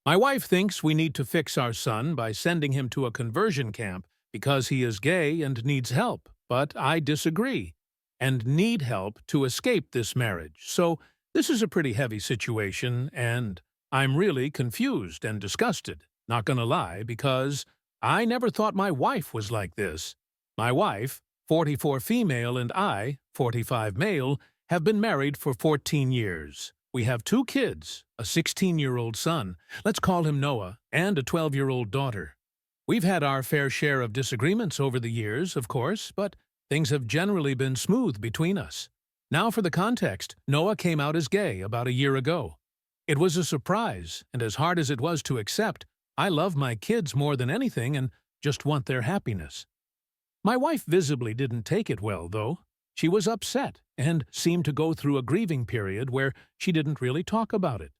My wife thinks we need to fix our son by sending him to a conversion camp because he is gay and needs help, but I disagree and need help to escape this marriage. So this is a pretty heavy situation, and I'm really confused and disgusted, not gonna lie, because I never thought my wife was like this. My wife, 44 female, and I, 45 male, have been married for 14 years. We have two kids, a 16-year-old son, let's call him Noah, and a 12-year-old daughter. We've had our fair share of disagreements over the years, of course, but things have generally been smooth between us. Now for the context, Noah came out as gay about a year ago. It was a surprise, and as hard as it was to accept, I love my kids more than anything and just want their happiness. My wife visibly didn't take it well, though. She was upset and seemed to go through a grieving period where she didn't really talk about it.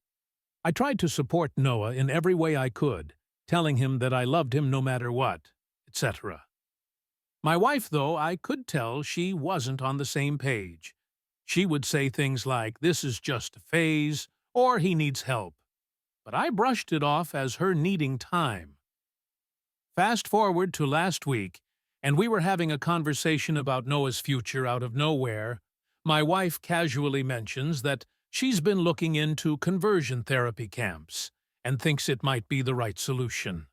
I tried to support Noah in every way I could, telling him that I loved him no matter what, etc. My wife, though, I could tell she wasn't on the same page. She would say things like, "This is just a phase," or "He needs help." But I brushed it off as her needing time. Fast forward to last week, and we were having a conversation about Noah's future out of nowhere. My wife casually mentions that she's been looking into conversion therapy camps and thinks it might be the right solution.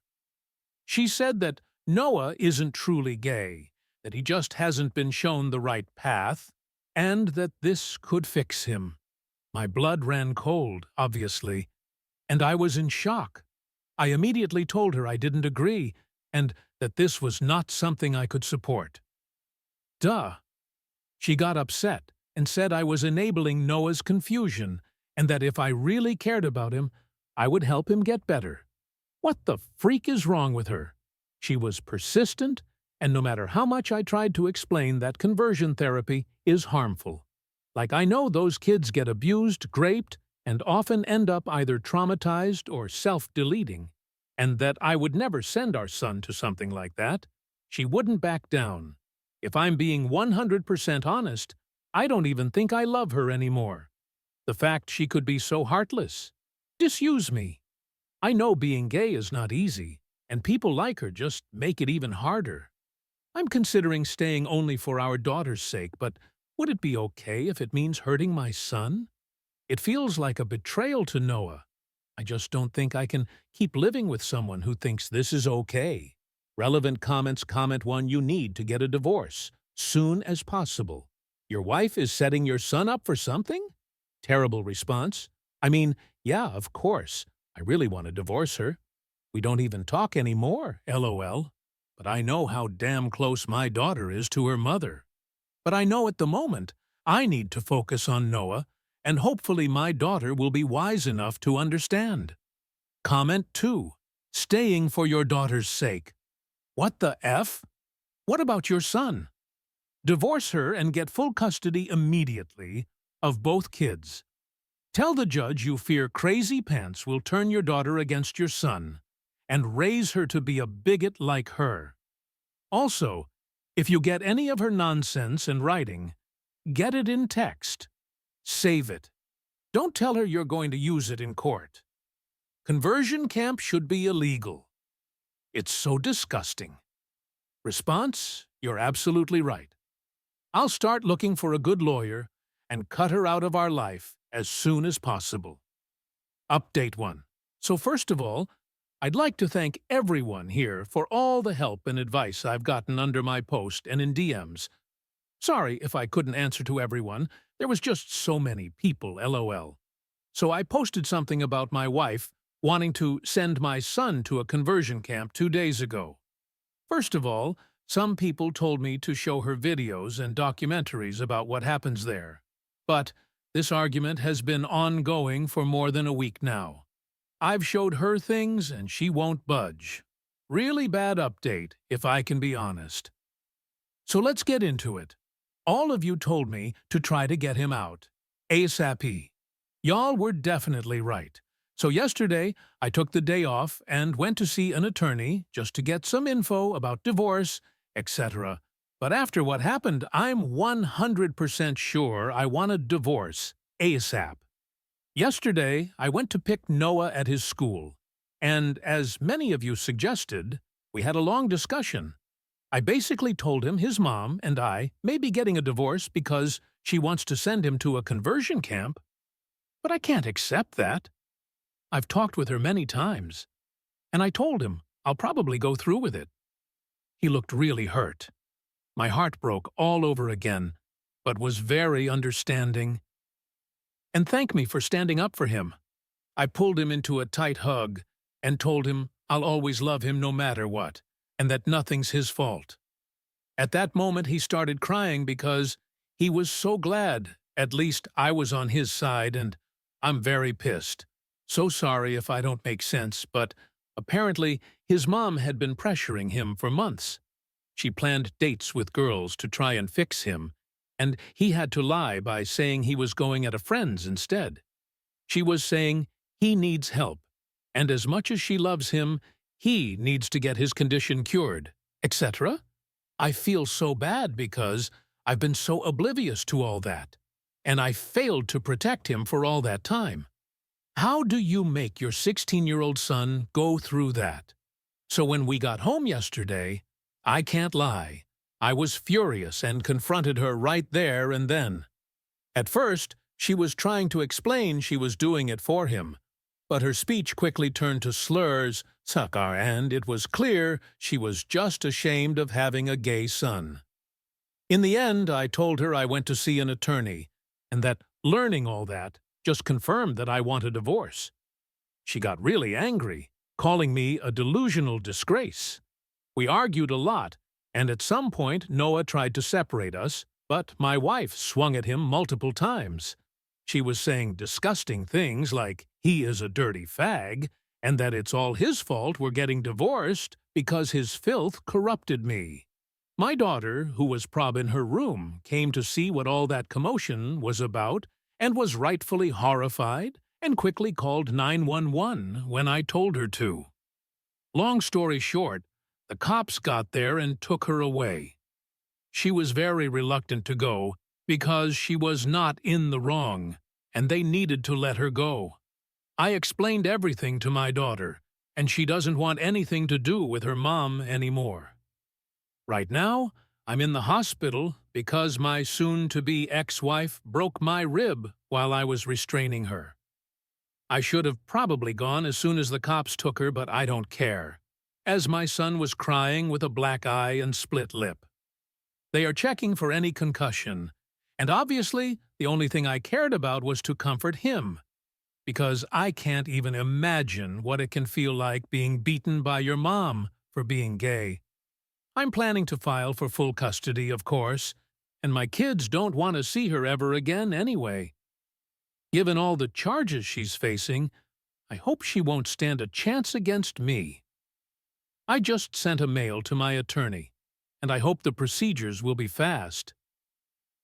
She said that Noah isn't truly gay, that he just hasn't been shown the right path, and that this could fix him. My blood ran cold, obviously, and I was in shock. I immediately told her I didn't agree, and that this was not something I could support. Duh. She got upset and said I was enabling Noah's confusion, and that if I really cared about him, I would help him get better. What the freak is wrong with her? She was persistent, and no matter how much I tried to explain that conversion therapy is harmful. Like I know those kids get abused, raped, and often end up either traumatized or self-deleting, and that I would never send our son to something like that. She wouldn't back down. If I'm being 100% honest, I don't even think I love her anymore. The fact she could be so heartless. Disuse me. I know being gay is not easy, and people like her just make it even harder. I'm considering staying only for our daughter's sake, but would it be okay if it means hurting my son? It feels like a betrayal to Noah. I just don't think I can keep living with someone who thinks this is okay. Relevant comments. Comment 1. You need to get a divorce. Soon as possible. Your wife is setting your son up for something? Terrible response. I mean, yeah, of course. I really want to divorce her. We don't even talk anymore, LOL. But I know how damn close my daughter is to her mother. But I know at the moment I need to focus on Noah, and hopefully my daughter will be wise enough to understand. Comment 2. Staying for your daughter's sake. What the F? What about your son? Divorce her and get full custody immediately of both kids. Tell the judge you fear crazy pants will turn your daughter against your son and raise her to be a bigot like her. Also, if you get any of her nonsense in writing, get it in text. Save it. Don't tell her you're going to use it in court. Conversion camp should be illegal. It's so disgusting. Response: You're absolutely right. I'll start looking for a good lawyer and cut her out of our life as soon as possible. Update 1. So first of all, I'd like to thank everyone here for all the help and advice I've gotten under my post and in DMs. Sorry if I couldn't answer to everyone. There was just so many people, LOL. So I posted something about my wife wanting to send my son to a conversion camp 2 days ago. First of all, some people told me to show her videos and documentaries about what happens there. But this argument has been ongoing for more than a week now. I've showed her things and she won't budge. Really bad update, if I can be honest. So let's get into it. All of you told me to try to get him out. ASAP. Y'all were definitely right. So yesterday, I took the day off and went to see an attorney just to get some info about divorce, etc. But after what happened, I'm 100% sure I want a divorce ASAP. Yesterday, I went to pick Noah at his school. And as many of you suggested, we had a long discussion. I basically told him his mom and I may be getting a divorce because she wants to send him to a conversion camp, but I can't accept that. I've talked with her many times, and I told him I'll probably go through with it. He looked really hurt. My heart broke all over again, but was very understanding. And thanked me for standing up for him. I pulled him into a tight hug and told him I'll always love him no matter what, and that nothing's his fault. At that moment he started crying because he was so glad at least I was on his side, and I'm very pissed. So sorry if I don't make sense, but apparently his mom had been pressuring him for months. She planned dates with girls to try and fix him, and he had to lie by saying he was going at a friend's instead. She was saying he needs help, and as much as she loves him, he needs to get his condition cured, etc. I feel so bad because I've been so oblivious to all that, and I failed to protect him for all that time. How do you make your 16-year-old son go through that? So when we got home yesterday, I can't lie, I was furious and confronted her right there and then. At first, she was trying to explain she was doing it for him, but her speech quickly turned to slurs, sakar, and it was clear she was just ashamed of having a gay son. In the end, I told her I went to see an attorney, and that learning all that just confirmed that I want a divorce. She got really angry, calling me a delusional disgrace. We argued a lot, and at some point Noah tried to separate us, but my wife swung at him multiple times. She was saying disgusting things like he is a dirty fag, and that it's all his fault we're getting divorced because his filth corrupted me. My daughter, who was prob in her room, came to see what all that commotion was about and was rightfully horrified and quickly called 911 when I told her to. Long story short, the cops got there and took her away. She was very reluctant to go because she was not in the wrong, and they needed to let her go. I explained everything to my daughter, and she doesn't want anything to do with her mom anymore. Right now, I'm in the hospital because my soon-to-be ex-wife broke my rib while I was restraining her. I should have probably gone as soon as the cops took her, but I don't care, as my son was crying with a black eye and split lip. They are checking for any concussion, and obviously the only thing I cared about was to comfort him, because I can't even imagine what it can feel like being beaten by your mom for being gay. I'm planning to file for full custody, of course, and my kids don't want to see her ever again anyway. Given all the charges she's facing, I hope she won't stand a chance against me. I just sent a mail to my attorney, and I hope the procedures will be fast.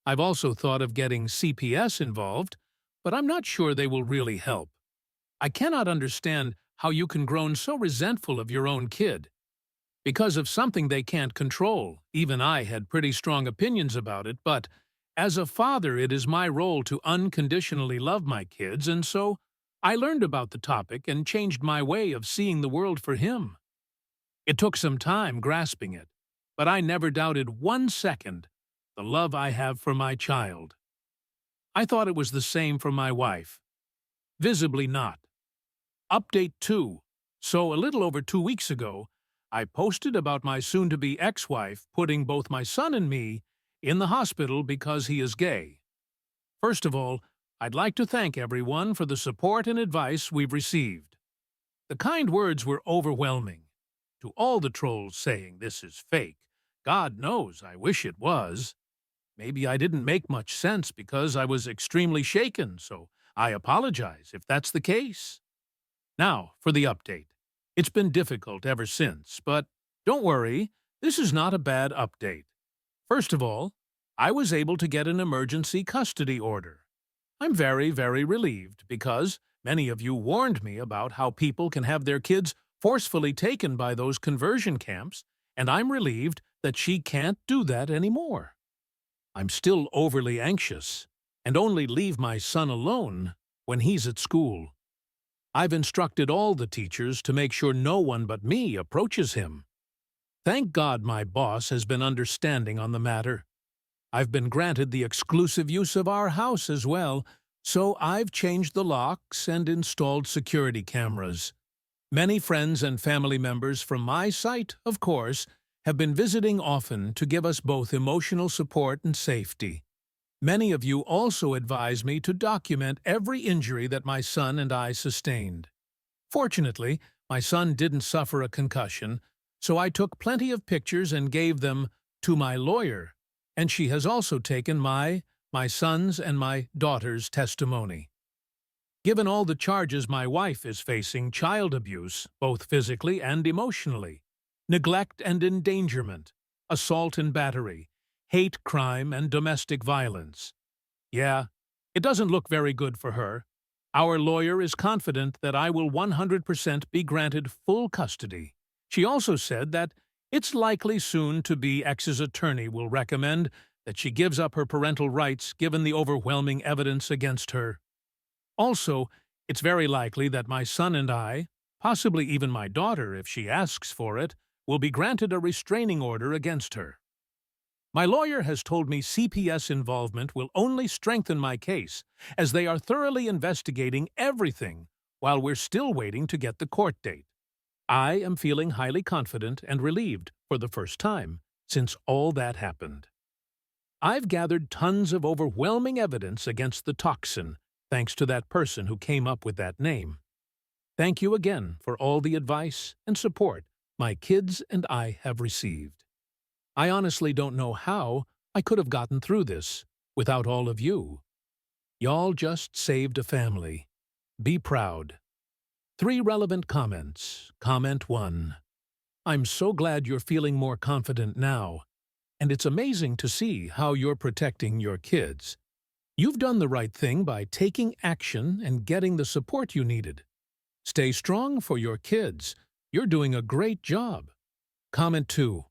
I've also thought of getting CPS involved, but I'm not sure they will really help. I cannot understand how you can grow so resentful of your own kid. Because of something they can't control, even I had pretty strong opinions about it, but as a father it is my role to unconditionally love my kids, and so I learned about the topic and changed my way of seeing the world for him. It took some time grasping it, but I never doubted 1 second the love I have for my child. I thought it was the same for my wife. Visibly not. Update 2. So a little over 2 weeks ago, I posted about my soon-to-be ex-wife putting both my son and me in the hospital because he is gay. First of all, I'd like to thank everyone for the support and advice we've received. The kind words were overwhelming. To all the trolls saying this is fake, God knows I wish it was. Maybe I didn't make much sense because I was extremely shaken, so I apologize if that's the case. Now, for the update. It's been difficult ever since, but don't worry, this is not a bad update. First of all, I was able to get an emergency custody order. I'm very, very relieved because many of you warned me about how people can have their kids forcefully taken by those conversion camps, and I'm relieved that she can't do that anymore. I'm still overly anxious and only leave my son alone when he's at school. I've instructed all the teachers to make sure no one but me approaches him. Thank God my boss has been understanding on the matter. I've been granted the exclusive use of our house as well, so I've changed the locks and installed security cameras. Many friends and family members from my site, of course, have been visiting often to give us both emotional support and safety. Many of you also advise me to document every injury that my son and I sustained. Fortunately, my son didn't suffer a concussion, so I took plenty of pictures and gave them to my lawyer, and she has also taken my son's and my daughter's testimony. Given all the charges my wife is facing, child abuse, both physically and emotionally, neglect and endangerment, assault and battery, hate crime and domestic violence. Yeah, it doesn't look very good for her. Our lawyer is confident that I will 100% be granted full custody. She also said that it's likely soon to be X's attorney will recommend that she gives up her parental rights given the overwhelming evidence against her. Also, it's very likely that my son and I, possibly even my daughter if she asks for it, will be granted a restraining order against her. My lawyer has told me CPS involvement will only strengthen my case, as they are thoroughly investigating everything while we're still waiting to get the court date. I am feeling highly confident and relieved for the first time since all that happened. I've gathered tons of overwhelming evidence against the toxin, thanks to that person who came up with that name. Thank you again for all the advice and support my kids and I have received. I honestly don't know how I could have gotten through this without all of you. Y'all just saved a family. Be proud. 3 relevant comments. Comment 1. I'm so glad you're feeling more confident now, and it's amazing to see how you're protecting your kids. You've done the right thing by taking action and getting the support you needed. Stay strong for your kids. You're doing a great job. Comment 2.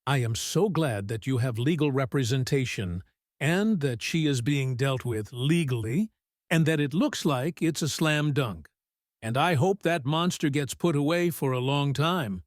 I am so glad that you have legal representation and that she is being dealt with legally and that it looks like it's a slam dunk. And I hope that monster gets put away for a long time.